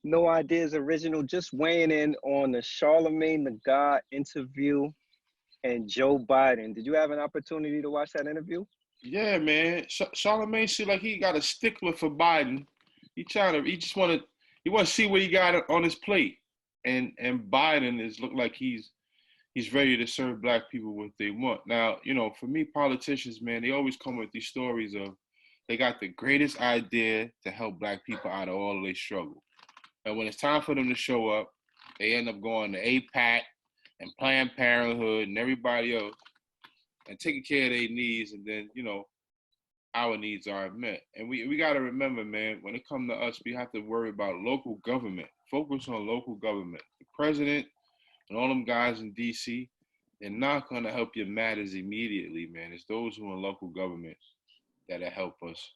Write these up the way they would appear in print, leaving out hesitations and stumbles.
No Ideas Original, just weighing in on the Charlemagne the God interview and Joe Biden. Did you have an opportunity to watch that interview? Yeah, man. Charlamagne seemed like he got a stickler for Biden. He just he want to see what he got on his plate. And Biden is look like he's ready to serve black people what they want. Now, for me, politicians, man, they always come with these stories of they got the greatest idea to help black people out of all of their struggle. And when it's time for them to show up, they end up going to APAC and Planned Parenthood and everybody else and taking care of their needs, and then, our needs aren't met. And we got to remember, man, when it comes to us, we have to worry about local government. Focus on local government. The president and all them guys in D.C., they're not going to help your matters immediately, man. It's those who are in local government that'll help us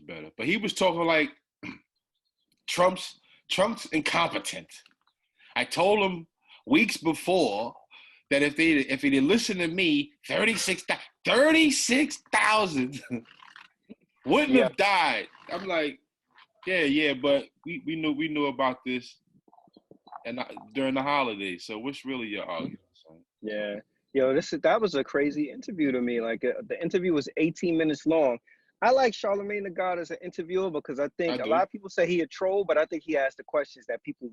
better. But he was talking like Trump's incompetent. I told him weeks before that if he'd listened to me, 36,000 wouldn't Yeah, have died. I'm like, yeah, but we knew about this and during the holidays. So what's really your argument, son? yeah. Yo, that was a crazy interview to me. Like the interview was 18 minutes long. I like Charlemagne the God as an interviewer because I I think a lot do. of people say he a troll, but I think he asked the questions that people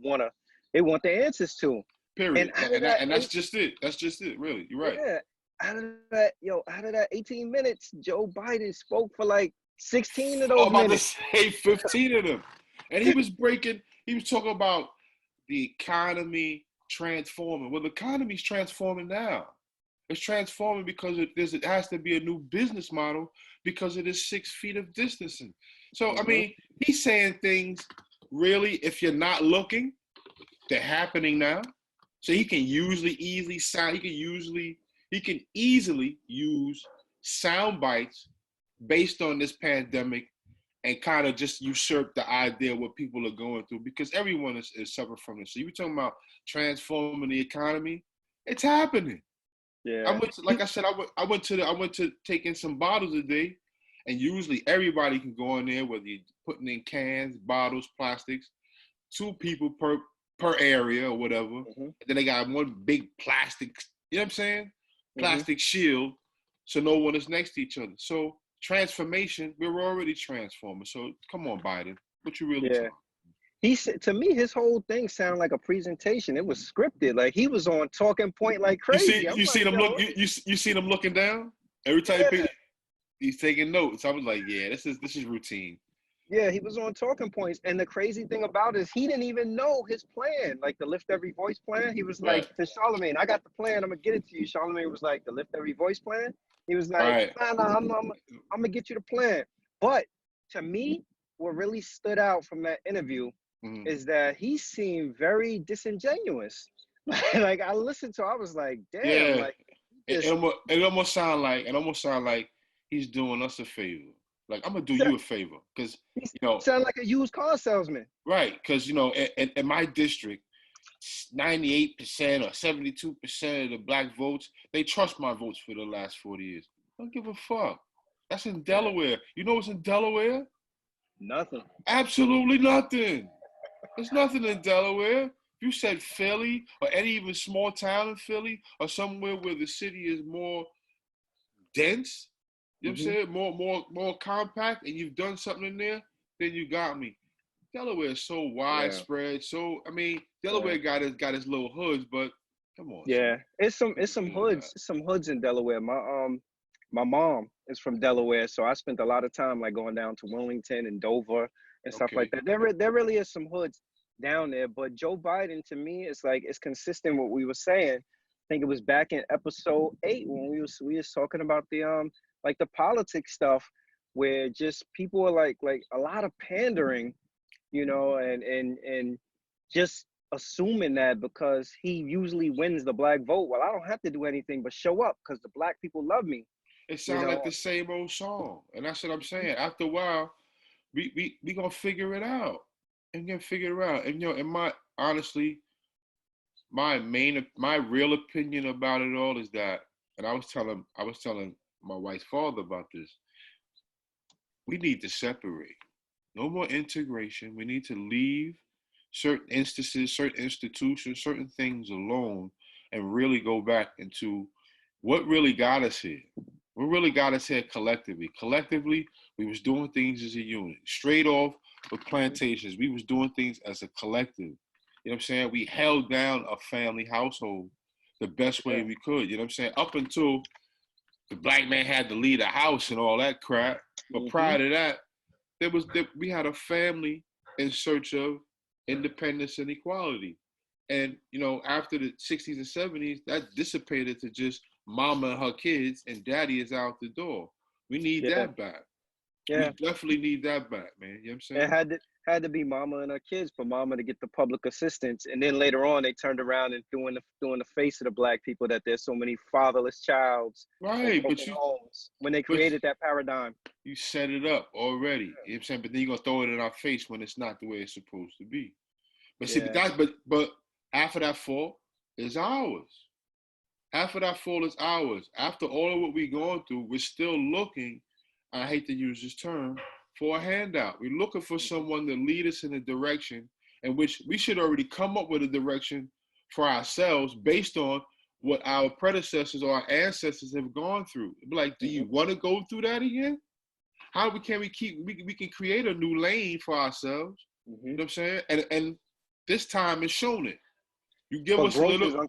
they want the answers to. And Period. out of that And that's eight, just it. That's just it. Really, you're right. yeah, out of that 18 minutes, Joe Biden spoke for like 16 of I'm those about to minutes. say 15 of them, and he was talking about the economy transforming. Well, the economy's transforming now. It's transforming because it has to be a new business model because of this 6 feet of distancing. So, I Hmm. mean, he's saying things really, if you're not looking, they're happening now. So he can easily use sound bites based on this pandemic and kind of just usurp the idea of what people are going through because everyone is suffering from this. So you talking about transforming the economy? It's happening. Yeah. Like I said, I went to take in some bottles a day, and usually everybody can go in there, whether you're putting in cans, bottles, plastics, 2 people per area or whatever. Hmm. And then they got one big plastic, you know what I'm saying? Hmm. Plastic shield, so no one is next to each other. So transformation, we're already transforming. So come on, Biden, what you really Yeah. talking? He said to me, his whole thing sounded like a presentation. It was scripted. Like he was on talking point like crazy. I'm You see like, them yo, look you see them looking down every time yeah. he's taking notes. I was like, yeah, this is routine. Yeah, he was on talking points. And the crazy thing about it is he didn't even know his plan, like the Lift Every Voice plan. He was like Right, to Charlemagne, I got the plan. I'm gonna get it to you. Charlemagne was like, the Lift Every Voice plan. He was like, right. nah, I'm gonna get you the plan. But to me, what really stood out from that interview Mm-hmm. is that he seemed very disingenuous. Like I listened to, I was like, damn, Yeah, like just it almost sound like he's doing us a favor. Like I'm gonna do he you a favor, because he you know, sounded like a used car salesman. right? Because in my district, 98% or 72% of the black votes, they trust my votes for the last 40 years. I don't give a fuck. That's in Yeah, Delaware. You know what's in Delaware? nothing. Absolutely nothing. There's nothing in Delaware. If you said Philly or any even small town in Philly or somewhere where the city is more dense, you know what I'm Hmm. saying? More compact, and you've done something in there, then you got me. Delaware is so Yeah, widespread. So I mean, yeah. Delaware got his little hoods, but come on, son. Yeah, What's really that? it's some hoods in Delaware. My mom is from Delaware, so I spent a lot of time like going down to Wilmington and Dover and stuff like Okay. that. There really is some hoods down there, but Joe Biden to me is like it's consistent with what we were saying. I think it was back in episode 8 when we was talking about the like the politics stuff where just people are like a lot of pandering, and just assuming that because he usually wins the black vote, well, I don't have to do anything but show up because the black people love me, It you sounds know. like the same old song, and that's what I'm saying. After a while, we gonna figure it out, and gonna figure it out. And and my honestly, my real opinion about it all is that, and I was telling my wife's father about this. We need to separate. No more integration. We need to leave certain instances, certain institutions, certain things alone and really go back into what really got us here. What really got us here collectively. Collectively, we was doing things as a unit. Straight off with plantations, we was doing things as a collective. You know what I'm saying? We held down a family household the best way Yeah. we could. You know what I'm saying? Up until the black man had to leave the house and all that crap. But Mm-hmm. prior to that, we had a family in search of independence and equality. And after the 60s and 70s, that dissipated to just mama and her kids, and daddy is out the door. We need Yeah. that back. We Yeah. definitely need that back, man. You know what I'm It saying? had to be mama and her kids for mama to get the public assistance, and then later on they turned around and threw in the face of the black people that there's so many fatherless childs and Right, broken homes when they but created that paradigm. you set it up already. You know what I'm saying? But then you're gonna throw it in our face when it's not the way it's supposed to be. But see, Yeah. but half of that fault is ours. Half of that fault is ours. After all of what we're going through, we're still looking, I hate to use this term, for a handout. We're looking for someone to lead us in a direction in which we should already come up with a direction for ourselves based on what our predecessors or our ancestors have gone through. Like, do you want to go through that again? How can we can create a new lane for ourselves? Mm-hmm. You know what I'm saying? And this time it's shown it. You give But us a little.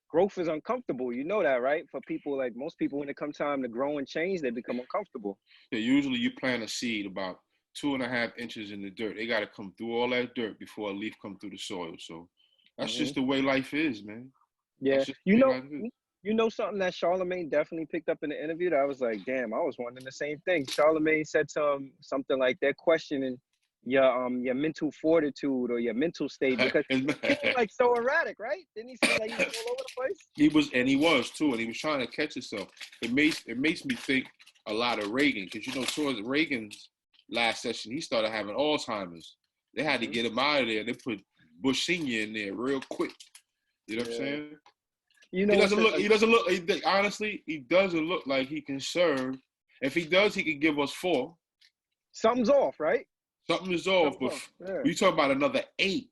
growth is uncomfortable. You know that, right? For people, like most people, when it comes time to grow and change, they become uncomfortable. Yeah, usually you plant a seed about 2.5 inches in the dirt. They got to come through all that dirt before a leaf come through the soil. So that's Mm-hmm. just the way life is, man. Yeah. That's just the way life is. You know something that Charlemagne definitely picked up in the interview that I was like, damn, I was wondering the same thing. Charlemagne said something like they're questioning your mental fortitude or your mental state because he was like so erratic, right? Didn't he say like he was all over the place? He was too, and he was trying to catch himself. It makes me think a lot of Reagan, because towards Reagan's last session, he started having Alzheimer's. They had to Mm-hmm. get him out of there. They put Bush Senior in there real quick. You know what I'm Yeah. saying? You He know what's doesn't look. He doesn't look. Honestly, he doesn't look like he can serve. If he does, he could give us 4. something's off, right? Something is off. Something's But off. Yeah. you talk about another 8.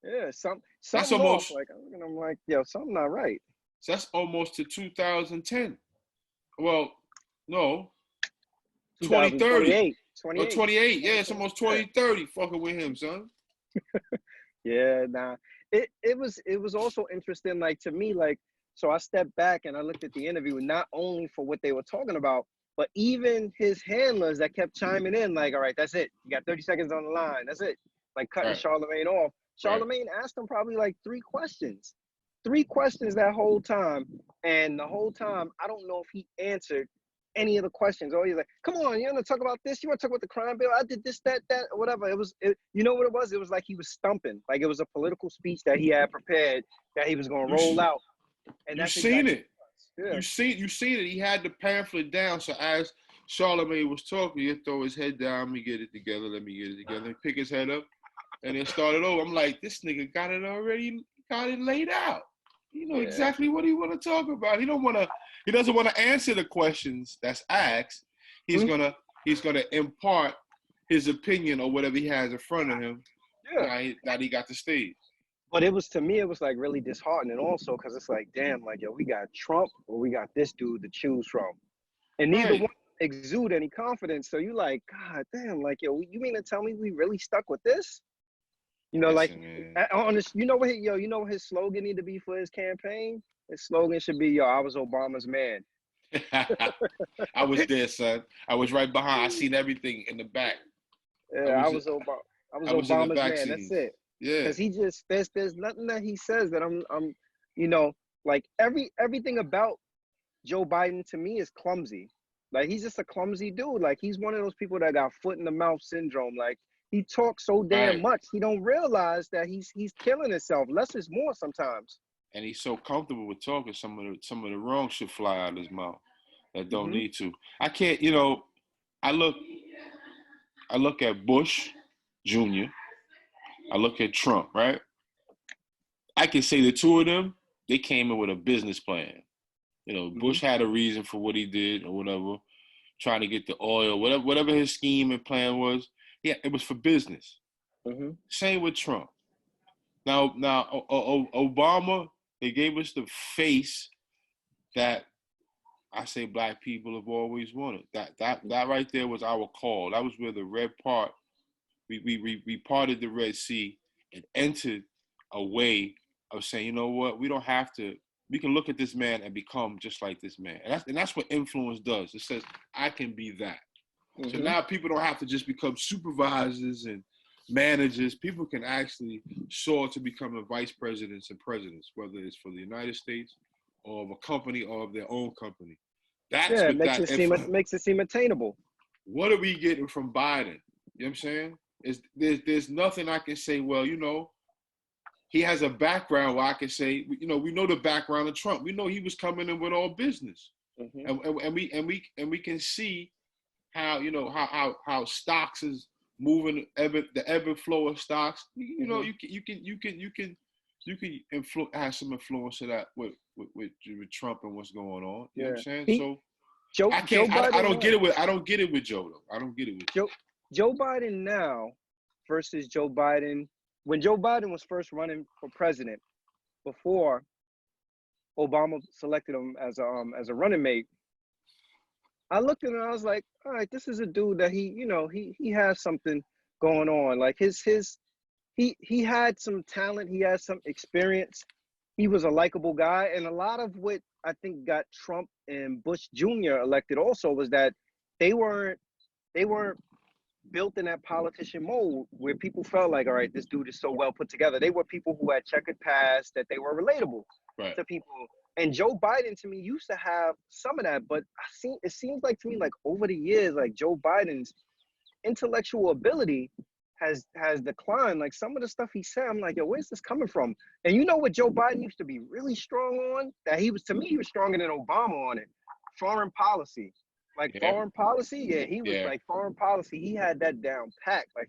Yeah. That's Something's off. almost. Like I'm like, yo, something not right. That's almost to 2010. Well, no, 2030 2028. or 28. 28. Yeah, it's almost Yeah. 2030. Fucking with him, son. Yeah, nah. It was also interesting, like to me, like so I stepped back and I looked at the interview not only for what they were talking about, but even his handlers that kept chiming in, like, all right, that's it. You got 30 seconds on the line. That's it. Like cutting Right, Charlemagne off. right. Charlemagne asked him probably like 3 questions. 3 questions that whole time. And the whole time, I don't know if he answered any of the questions. Or he's like, come on, you want to talk about this? You want to talk about the crime bill? I did this, that, or whatever. You know what it was? It was like he was stumping. Like it was a political speech that he had prepared that he was going to You roll out. And you that's seen exactly it. what it was. You seen it. He had the pamphlet down. So as Charlemagne was talking, he'd throw his head down. Let me get it together. Let me get it together. And pick his head up, and then start it over. I'm like, this nigga got it already. Got it laid out. You know Yeah. exactly what he want to talk about. He doesn't want to answer the questions that's asked. He's Mm-hmm. gonna impart his opinion or whatever he has in front of him. Yeah. Now he got the stage. But it was, to me, it was like really disheartening also because it's like, damn, like, yo, we got Trump or we got this dude to choose from. And neither Right. one exude any confidence. So you like, God damn, like, yo, you mean to tell me we really stuck with this? You know, like Listen, man. on this, you know what his slogan need to be for his campaign? His slogan should be, yo, I was Obama's man. I was there, son. I was right behind. I seen everything in the back. I Yeah, was I was I was in the Obama's back man. That's scenes. it. Yeah. Because he just there's nothing that he says that I'm like everything about Joe Biden to me is clumsy. Like he's just a clumsy dude. Like he's one of those people that got foot in the mouth syndrome. Like he talks so damn Right. much, he don't realize that he's killing himself. Less is more sometimes. And he's so comfortable with talking, some of the wrong shit fly out of his mouth that don't Hmm. need to. I can't, I look at Bush Jr. I look at Trump, right? I can say the two of them, they came in with a business plan. Hmm. Bush had a reason for what he did or whatever, trying to get the oil, whatever his scheme and plan was. Yeah, it was for business. Mm-hmm. Same with Trump. Now, Obama, they gave us the face that I say black people have always wanted. That right there was our call. That was where the red part. We parted the Red Sea and entered a way of saying, you know what, we don't have to. We can look at this man and become just like this man, and that's what influence does. It says I can be that. So Mm-hmm. now people don't have to just become supervisors and managers. People can actually soar to becoming vice presidents and presidents, whether it's for the United States or of a company or of their own company. That's Yeah, it what makes that. it seem attainable. What are we getting from Biden? You know what I'm saying? There's nothing I can say. Well, he has a background where I can say, we know the background of Trump. We know he was coming in with all business, Mm-hmm. and we can see how how stocks is moving, the ebb and flow of stocks. Mm-hmm. You can have some influence of that with Trump and what's going on. You know what I'm Yeah. saying? He So Joe I Biden don't now. get it with Joe though. I don't get it with Joe Biden now versus Joe Biden when Joe Biden was first running for president before Obama selected him as a running mate. I looked at him and I was like, all right, this is a dude that he has something going on. Like he had some talent, he had some experience. He was a likable guy, and a lot of what I think got Trump and Bush Jr. elected also was that they weren't they weren't built in that politician mode where people felt like, all right, this dude is so well put together. They were people who had checkered past, that they were relatable right. to people. And Joe Biden to me used to have some of that, but it seems like to me like over the years, like Joe Biden's intellectual ability has declined. Like some of the stuff he said, I'm like, yo, where's this coming from? And you know what Joe Biden used to be really strong on? That he was stronger than Obama on it. Foreign policy. Like Yeah, foreign policy, yeah, he was yeah. like foreign policy. He had that down pat. Like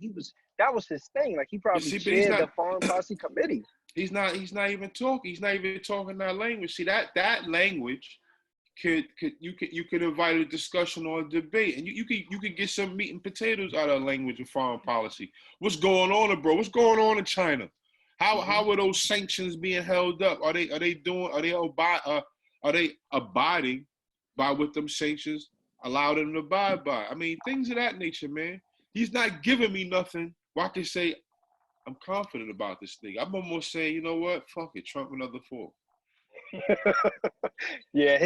that was his thing. Like he But probably see, but he's chaired the not. foreign policy committee. He's not even talking. He's not even talking that language. See that language you could invite a discussion or a debate, and you could get some meat and potatoes out of language of foreign policy. What's going on, bro? What's going on in China? Mm-hmm. How are those sanctions being held up? Are they abiding by what them sanctions allow them to abide by? I mean, things of that nature, man. He's not giving me nothing where I can say I'm confident about this thing. I'm almost saying, you know what? Fuck it, Trump another 4. Yeah,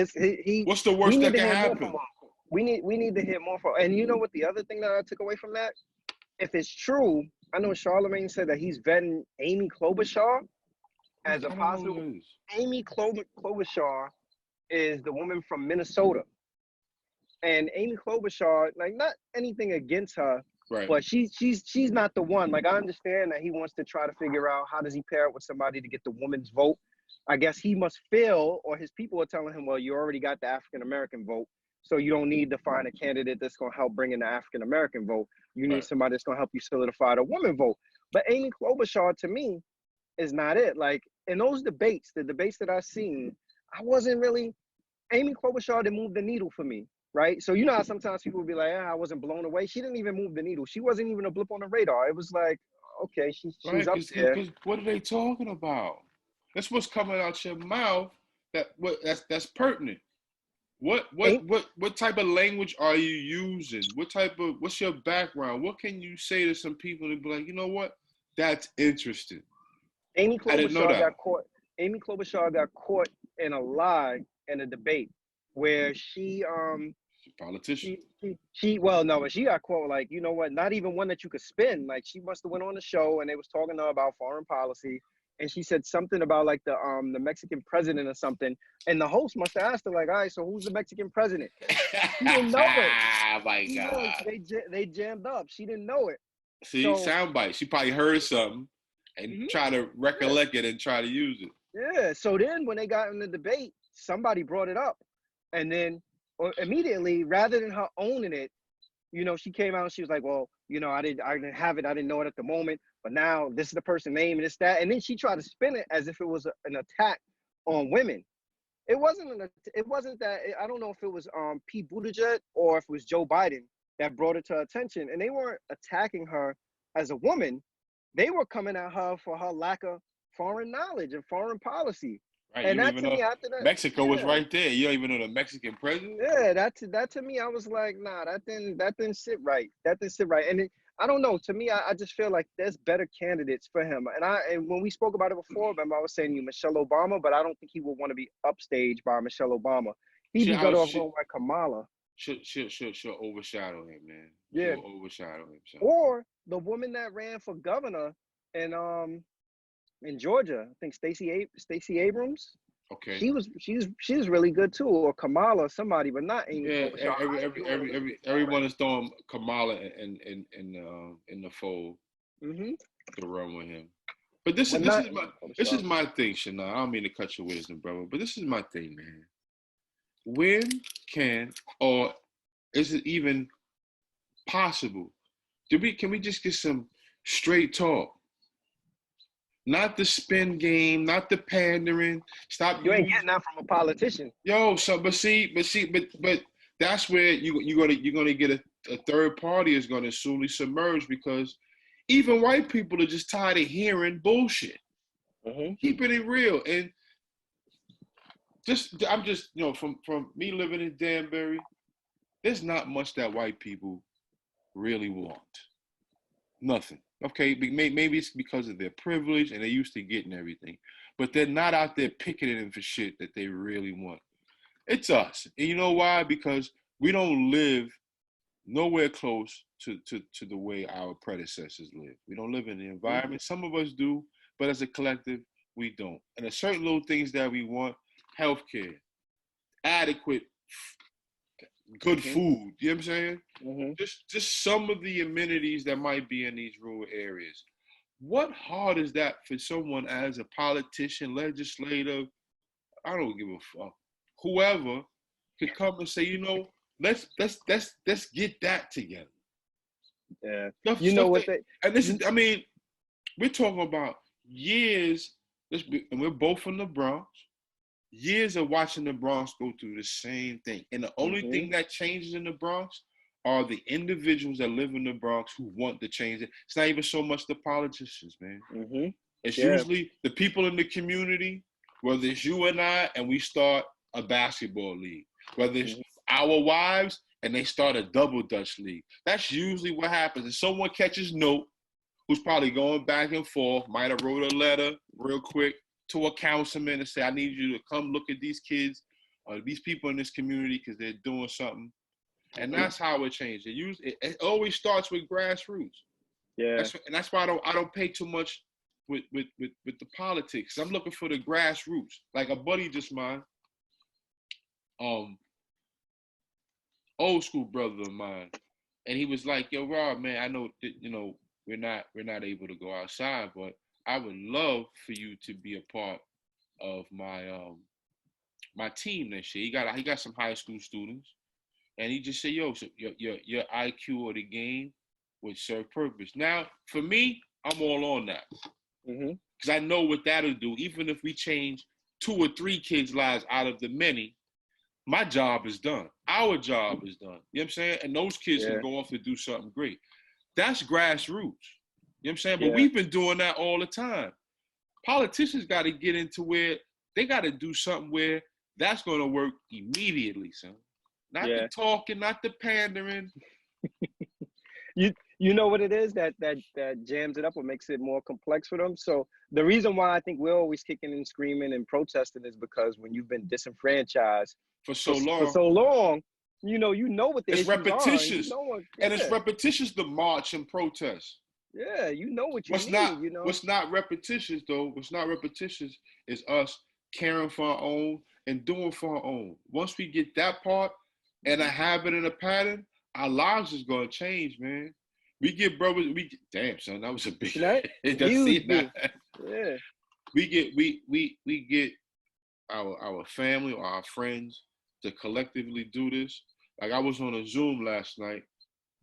What's the we worst need that to can hear more from happen? him. We need to hear more from. And you know what? The other thing that I took away from that, if it's true, I know Charlemagne said that he's vetting Amy Klobuchar as a I don't know possible. who that is. Amy Klobuchar is the woman from Minnesota, and Amy Klobuchar, like not anything against her, Right. but she's not the one. Like I understand that he wants to try to figure out how does he pair up with somebody to get the woman's vote. I guess he must feel, or his people are telling him, well, you already got the African American vote, so you don't need to find a candidate that's going to help bring in the African American vote. You need Right. somebody that's going to help you solidify the woman vote. But Amy Klobuchar, to me, is not it. Like in those debates, the debates that I've seen, I wasn't really. Amy Klobuchar didn't move the needle for me, right? So you know how sometimes people will be like, I wasn't blown away. She didn't even move the needle. She wasn't even a blip on the radar. It was like, okay, she's Right. up there. Because what are they talking about? That's what's coming out your mouth. That's pertinent. Ain't What type of language are you using? What's your background? What can you say to some people to be like, you know what? That's interesting. Amy I didn't know Klobuchar that. got caught. Amy Klobuchar got caught in a lie in a debate where Politician. she well no, but she got caught like, you know what, not even one that you could spin. Like she must have went on the show and they was talking to her about foreign policy, and she said something about like the Mexican president or something, and the host must have asked her like, all right, so who's the Mexican president? She didn't know it. My She know God. they jammed up. She didn't know it. See, So soundbite. She probably heard something and mhm, try to yeah, recollect it and try to use it. yeah. So then when they got in the debate, somebody brought it up, and then or immediately, rather than her owning it, she came out and she was like, well, I didn't have it. I didn't know it at the moment, but now this is the person name and it's that. And then she tried to spin it as if it was an attack on women. It wasn't that. I don't know if it was Pete Buttigieg or if it was Joe Biden that brought it to attention, and they weren't attacking her as a woman. They were coming at her for her lack of foreign knowledge and foreign policy. Right? You And don't that even to know me, after that, Mexico was yeah, right there. You don't even know the Mexican president. yeah, that to me, I was like, nah, that didn't sit right. That didn't sit right. And I don't know. To me, I just feel like there's better candidates for him. And when we spoke about it before, remember I was saying you Michelle Obama, but I don't think he would want to be upstaged by Michelle Obama. He'd She be better off she going by Kamala. she'll overshadow him, man. Yeah. She'll overshadow him. So Or the woman that ran for governor in Georgia, I think Stacey Abrams. okay. She's really good too, or Kamala, somebody, but not Amy Yeah, Klobuchar. I ain't doing Elizabeth everyone Warren. is throwing Kamala in the fold Hmm. to run with him. But this is But this not is my Amy this is Klobuchar. my thing, Shana. I don't mean to cut your wisdom, brother, but this is my thing, man. When can or is it even possible? Can we just get some straight talk? Not the spin game, not the pandering. Stop You ain't using getting that from a politician. yo. So, but that's where you're gonna get a third party is gonna slowly submerge because even white people are just tired of hearing bullshit. Hmm. Keeping it real and I'm just from me living in Danbury, there's not much that white people really want. Nothing. Okay, maybe it's because of their privilege and they're used to getting everything, but they're not out there picketing for shit that they really want. It's us, and you know why? Because we don't live nowhere close to the way our predecessors lived. We don't live in the environment. Some of us do, but as a collective, we don't. And there's certain little things that we want: healthcare, adequate, good Hmm. food. You know what I'm saying? Hmm. Just some of the amenities that might be in these rural areas. What hard is that for someone as a politician, legislator? I don't give a fuck. Whoever could come and say, let's get that together. Yeah. Stuff You know stuff what that they? and this is You, I mean, we're talking about years. And we're both from the Bronx. Years of watching the Bronx go through the same thing. And the only hmm. thing that changes in the Bronx are the individuals that live in the Bronx who want to change it. It's not even so much the politicians, man. Hmm. It's Yeah. usually the people in the community, whether it's you and I, and we start a basketball league, whether it's Hmm. our wives and they start a double dutch league. That's usually what happens. And someone catches note who's probably going back and forth, might have wrote a letter real quick to a councilman and say, I need you to come look at these kids or these people in this community because they're doing something. And Hmm. that's how it changed. It always starts with grassroots. Yeah. That's why I don't pay too much with the politics. I'm looking for the grassroots. Like a buddy just mine, um, old school brother of mine, and he was like, "Yo, Rob, man, I know that, we're not able to go outside, but I would love for you to be a part of my team next year." He got some high school students, and he just said, "Yo, so your IQ of the game would serve purpose." Now, for me, I'm all on that Hmm. because I know what that'll do. Even if we change 2 or 3 kids' lives out of the many, my job is done. Our job is done. You know what I'm saying? And those kids can Yeah. go off to do something great. That's grassroots. You know what I'm saying? But Yeah. we've been doing that all the time. Politicians got to get into where they got to do something where that's going to work immediately, son. Not the Yeah. talking, not the pandering. You know what it is that jams it up or makes it more complex for them. So the reason why I think we're always kicking and screaming and protesting is because when you've been disenfranchised For for so for long. so long, you know what the It's issues are, and you repetitious. know what. And it's Yeah. repetitious to march and protest. Yeah. You know what you What's not need. You know. what's not repetitious though, what's not repetitious is us caring for our own and doing for our own. Once we get that part and a Hmm. habit and a pattern, our lives is gonna change, man. We get brothers, damn son, that was a big Right? just see Huge it now. B. Yeah. We get our family or our friends to collectively do this. Like I was on a Zoom last night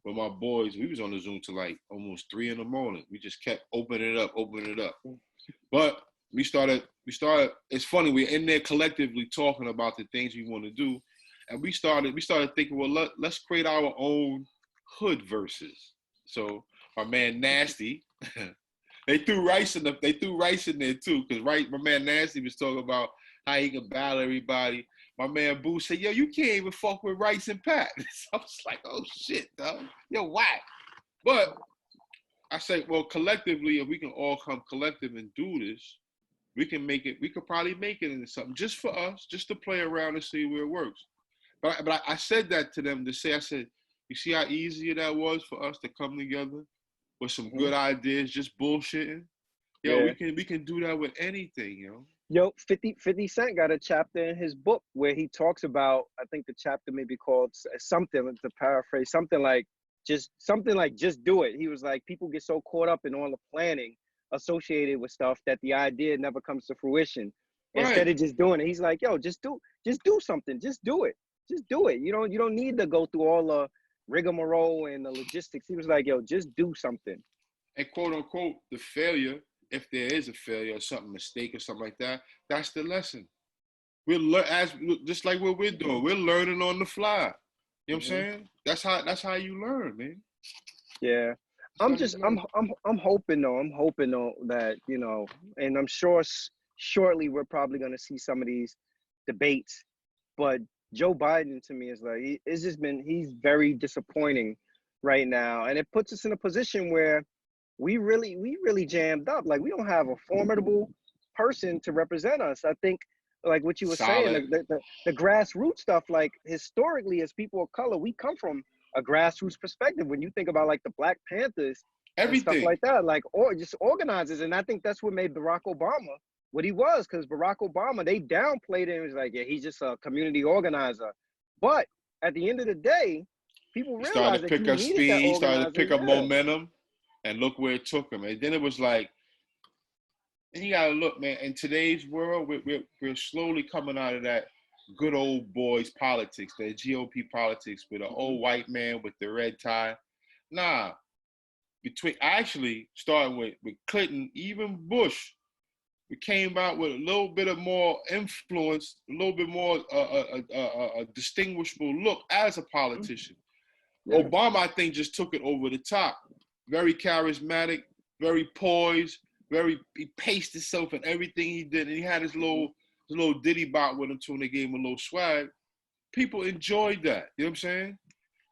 with my boys. We was on the Zoom till like almost 3 in the morning. We just kept opening it up. But we started. It's funny. We're in there collectively talking about the things we want to do, and we started thinking, well, let's create our own hood verses. So my man Nasty, they threw Rice in there too, because my man Nasty was talking about how he could battle everybody. My man Boo said, "Yo, you can't even fuck with Rice and Pat." So I was like, "Oh shit, dog. Yo, whack." But I say, well, collectively, if we can all come collective and do this, we can make it. We could probably make it into something just for us, just to play around and see where it works. But I said that to them to say, I said, you see how easy that was for us to come together with some good ideas, just bullshitting. Yo, Yeah. we can do that with anything, yo. Yo, 50 Cent got a chapter in his book where he talks about, I think the chapter may be called something, to paraphrase, something like just do it. He was like, people get so caught up in all the planning associated with stuff that the idea never comes to fruition. Instead Right. of just doing it, he's like, yo, just do something. Just do it. Just do it. You don't need to go through all the rigmarole and the logistics. He was like, yo, just do something. And quote unquote, the failure, if there is a failure or something, mistake or something like that, that's the lesson. Just like what we're doing. We're learning on the fly. You know what I'm Hmm. saying? That's how you learn, man. Yeah. That's how you learn. I'm hoping though. I'm hoping though that, and I'm sure shortly we're probably going to see some of these debates. But Joe Biden to me is like he's very disappointing right now, and it puts us in a position where we really jammed up. Like we don't have a formidable person to represent us. I think like what you were saying, Solid. the grassroots stuff, like historically as people of color, we come from a grassroots perspective. When you think about like the Black Panthers and stuff Everything. like that, like or just organizers, and I think that's what made Barack Obama what he was, because Barack Obama, they downplayed him. It was like, yeah, he's just a community organizer. But at the end of the day, people He started realized to that pick you up needed that speed. He started to organizer. pick up Yeah. momentum, and look where it took him. And then it was like, and you gotta look, man. In today's world, we're slowly coming out of that good old boys politics, that GOP politics, with an Hmm. old white man with the red tie. Nah, between actually starting with Clinton, even Bush, we came out with a little bit of more influence, a little bit more a distinguishable look as a politician. Yeah. Obama, I think, just took it over the top. Very charismatic, very poised, he paced himself in everything he did, and he had Hmm. his little ditty bot with him too, and they gave him a little swag. People enjoyed that. You know what I'm saying?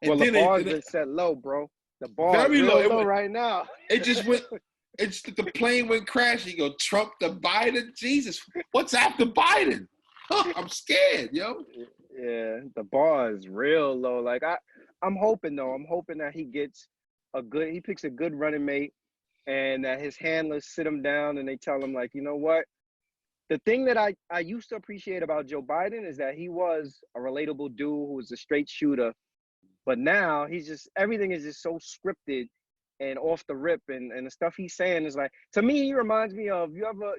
And Well, the then bar's been set low, bro. The bar is very low. real low right now. It just went. It's the plane went crashing. You go Trump to Biden. Jesus, what's after Biden? I'm scared, yo. Yeah, the bar is real low. Like I'm hoping though. I'm hoping that he picks a good running mate, and that his handlers sit him down and they tell him like, you know what? The thing that I used to appreciate about Joe Biden is that he was a relatable dude who was a straight shooter, but now he's just everything is just so scripted and off the rip, and the stuff he's saying is like, to me he reminds me of, you ever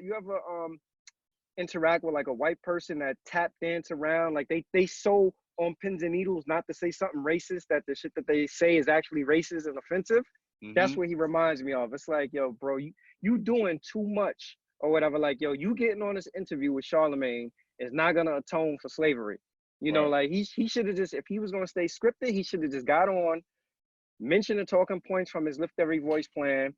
interact with like a white person that tap dance around, like they so on pins and needles not to say something racist that the shit that they say is actually racist and offensive. That's Mm-hmm. what he reminds me of. It's like, yo, bro, you doing too much or whatever. Like, yo, you getting on this interview with Charlemagne is not gonna atone for slavery. Right. Like he should have just, if he was gonna stay scripted, he should have just got on, mentioned the talking points from his Lift Every Voice plan,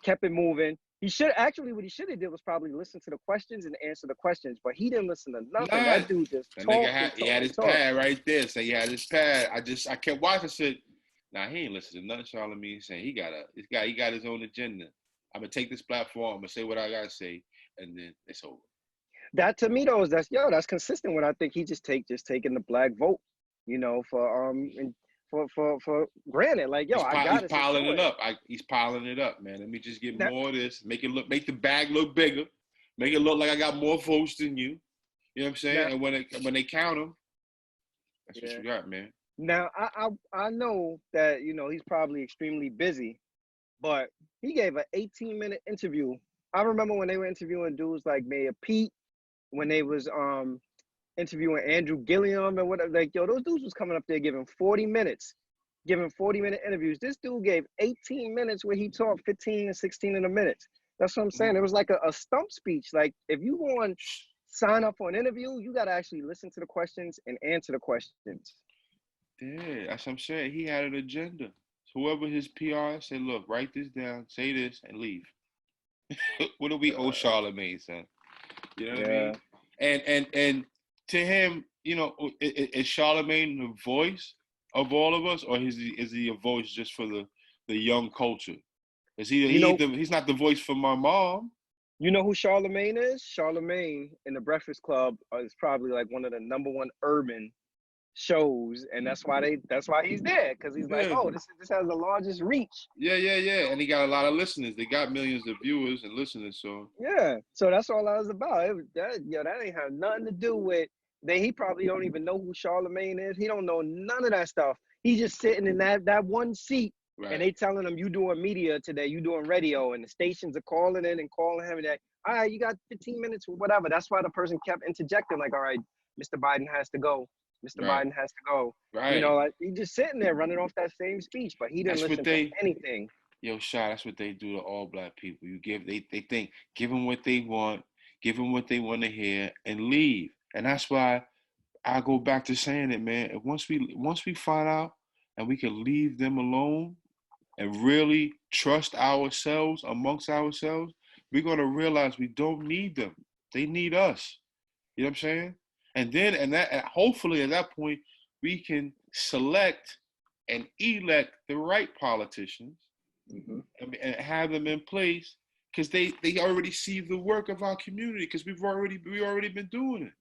kept it moving. He should actually, what he should have did was probably listen to the questions and answer the questions, but he didn't listen to nothing. Nah, That dude just that nigga talked and had he talked had and his talked. pad right there. So he had his pad. I kept watching. Said, nah, he ain't listening to nothing Charlamagne saying. He got his own agenda. I'm gonna take this platform. I'm gonna say what I gotta say, and then it's over. That to me though is that's consistent with, I think he just taking the black vote, for and for granted. Like, yo, I He's got it, so piling show it it. up. He's piling it up, man. Let me just get Now, more of this. Make the bag look bigger. Make it look like I got more votes than you. You know what I'm saying? now, And when they count them, that's what yeah. you got, man. Now I know that he's probably extremely busy, but he gave an 18-minute interview. I remember when they were interviewing dudes like Mayor Pete, when they was interviewing Andrew Gilliam and whatever. Like, yo, those dudes was coming up there giving 40 minutes, giving 40-minute interviews. This dude gave 18 minutes where he talked 15 and 16 in a minute. That's what I'm saying. It was like a stump speech. Like, if you go and sign up for an interview, you got to actually listen to the questions and answer the questions. Yeah, that's what I'm saying. He had an agenda. whoever his PR, say, look, write this down, say this, and leave. What do we owe Charlemagne, son? You know what I Yeah. mean? And to him, you know, is Charlemagne the voice of all of us, or is he a voice just for the young culture? Is You know, he's not the voice for my mom? you know who Charlemagne is? Charlemagne in the Breakfast Club is probably like one of the number one urban shows, and that's why he's there, because he's like, Yeah, oh, this has the largest reach. yeah. And he got a lot of listeners. They got millions of viewers and listeners. So Yeah, so that's all I was about. That ain't have nothing to do with that. He probably don't even know who Charlemagne is. He don't know none of that stuff. He's just sitting in that one seat, and right, they telling him, you doing media today, you doing radio, and the stations are calling in and calling him, and that, all right, you got 15 minutes or whatever. That's why the person kept interjecting, like, all right, Mr. Biden has to go. Mr. right, Biden has to go. You know, right. like, he just sitting there running off that same speech, but he didn't That's what listen to they anything. Yo, Shy, that's what they do to all black people. You give they think give them what they want, give them what they want to hear, and leave. And that's why I go back to saying it, man. Once we find out and we can leave them alone and really trust ourselves amongst ourselves, we're gonna realize we don't need them. They need us. You know what I'm saying? And hopefully at that point we can select and elect the right politicians Mm-hmm. and have them in place because they already see the work of our community because we already been doing it.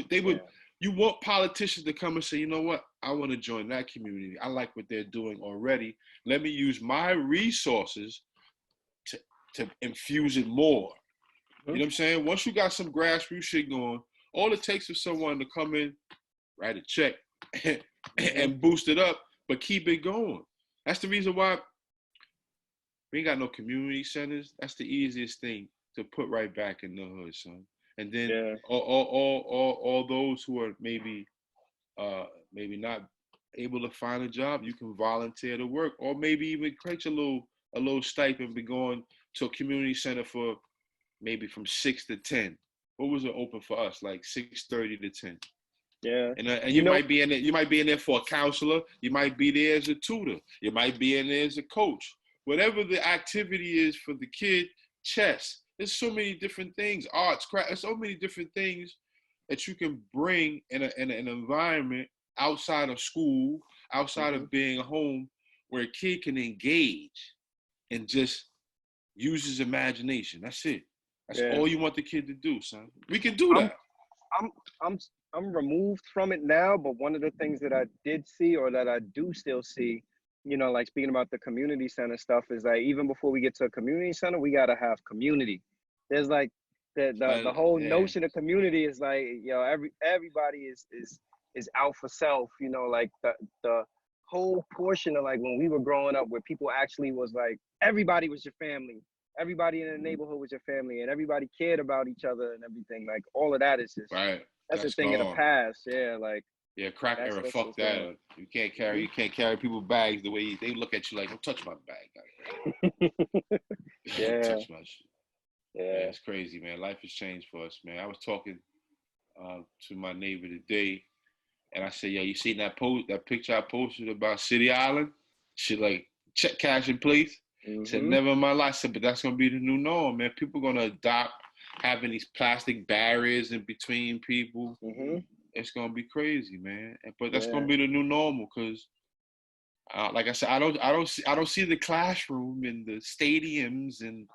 They would Yeah. you want politicians to come and say, you know what, I want to join that community. I like what they're doing already. Let me use my resources to infuse it more. You know what I'm saying? Once you got some grassroots shit going, all it takes is someone to come in, write a check, Mm-hmm. and boost it up, but keep it going. That's the reason why we ain't got no community centers. That's the easiest thing to put right back in the hood, son. And then Yeah. all those who are maybe not able to find a job, you can volunteer to work, or maybe even create a little stipend, be going to a community center for maybe from 6 to 10. What was it open for us? Like 6:30 to 10. Yeah. And You you know, might be in it. You might be in there for a counselor. You might be there as a tutor. You might be in there as a coach. Whatever the activity is for the kid, chess. There's so many different things. Arts, craft. There's so many different things that you can bring in an environment outside of school, outside mm-hmm. of being home, where a kid can engage and just use his imagination. That's it. That's Yeah. all you want the kid to do, son. We can do I'm that. I'm I'm I'm removed from it now, but one of the things that I did see, or that I do still see, like speaking about the community center stuff, is like, even before we get to a community center, we gotta have community. There's like the whole Yeah, notion of community is like, everybody is out for self, like the whole portion of, like, when we were growing up, where people actually was like, everybody was your family. Everybody in the neighborhood was your family, and everybody cared about each other and everything. Like, all of that is just, right. that's a That's thing of the gone. past. Yeah, like, Yeah, crack that's era. that's Fuck just gone. that. Hmm. You can't carry people bags the way they look at you like, don't touch my bag. Don't Yeah, touch my shit. Yeah, yeah. it's crazy, man. Life has changed for us, man. I was talking to my neighbor today, and I said, "Yo, you seen that picture I posted about City Island? She like, check cash in, please." Said, Hmm. never in my life. I said, but that's gonna be the new norm, man. People gonna adopt having these plastic barriers in between people. Hmm. It's gonna be crazy, man. But that's Yeah. gonna be the new normal, because, like I said, I don't see the classroom and the stadiums, and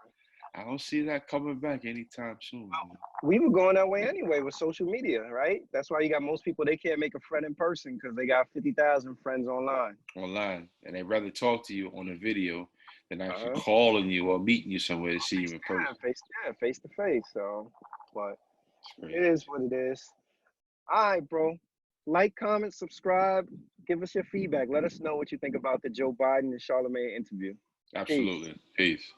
I don't see that coming back anytime soon, man. We were going that way anyway with social media, right? That's why you got most people, they can't make a friend in person because they got 50,000 friends online. Online, and they'd rather talk to you on a video than actually Uh-huh. calling you or meeting you somewhere to see you in person. Face to face. So, but It's it crazy. is what it is. All right, bro. Like, comment, subscribe. Give us your feedback. Let us know what you think about the Joe Biden and Charlemagne interview. Peace. Absolutely. Peace.